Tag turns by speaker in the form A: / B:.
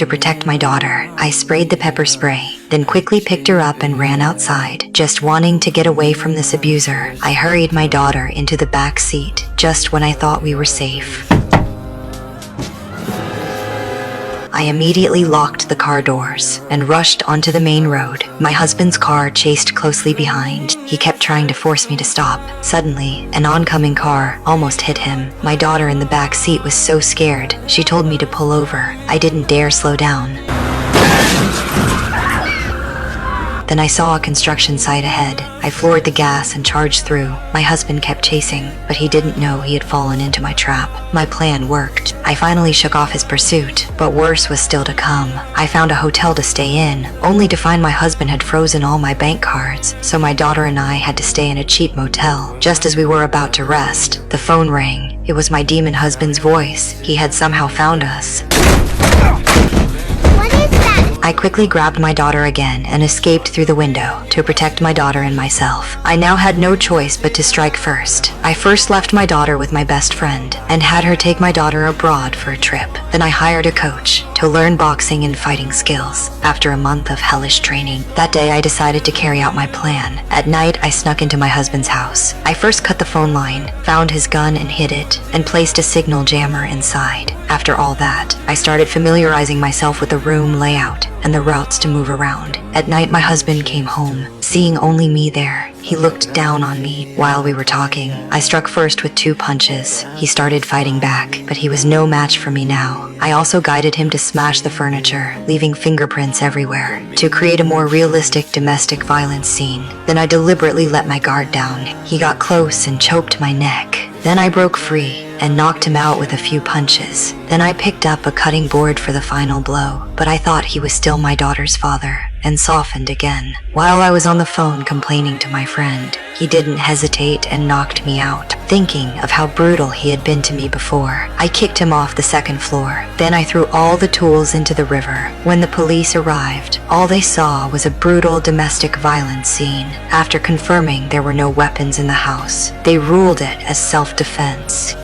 A: to protect my daughter, I sprayed the pepper spray, then quickly picked her up and ran outside, just wanting to get away from this abuser. I hurried my daughter into the back seat, just when I thought we were safe. I immediately locked the car doors and rushed onto the main road. My husband's car chased closely behind. He kept trying to force me to stop. Suddenly, an oncoming car almost hit him. My daughter in the back seat was so scared, she told me to pull over. I didn't dare slow down. Then I saw a construction site ahead. I floored the gas and charged through. My husband kept chasing, but he didn't know he had fallen into my trap. My plan worked. I finally shook off his pursuit, but worse was still to come. I found a hotel to stay in, only to find my husband had frozen all my bank cards, so my daughter and I had to stay in a cheap motel. Just as we were about to rest, the phone rang. It was my demon husband's voice. He had somehow found us. I quickly grabbed my daughter again and escaped through the window to protect my daughter and myself. I now had no choice but to strike first. I first left my daughter with my best friend and had her take my daughter abroad for a trip. Then I hired a coach to learn boxing and fighting skills. After a month of hellish training, that day I decided to carry out my plan. At night, I snuck into my husband's house. I first cut the phone line, found his gun and hid it, and placed a signal jammer inside. After all that, I started familiarizing myself with the room layout and the routes to move around. At night, my husband came home, seeing only me there. He looked down on me while we were talking. I struck first with 2 punches. He started fighting back, but he was no match for me now. I also guided him to smash the furniture, leaving fingerprints everywhere, to create a more realistic domestic violence scene. Then I deliberately let my guard down. He got close and choked my neck. Then I broke free and knocked him out with a few punches. Then I picked up a cutting board for the final blow, but I thought he was still my daughter's father, and softened again. While I was on the phone complaining to my friend, he didn't hesitate and knocked me out. Thinking of how brutal he had been to me before, I kicked him off the 2nd floor. Then I threw all the tools into the river. When the police arrived, all they saw was a brutal domestic violence scene. After confirming there were no weapons in the house, they ruled it as self-defense.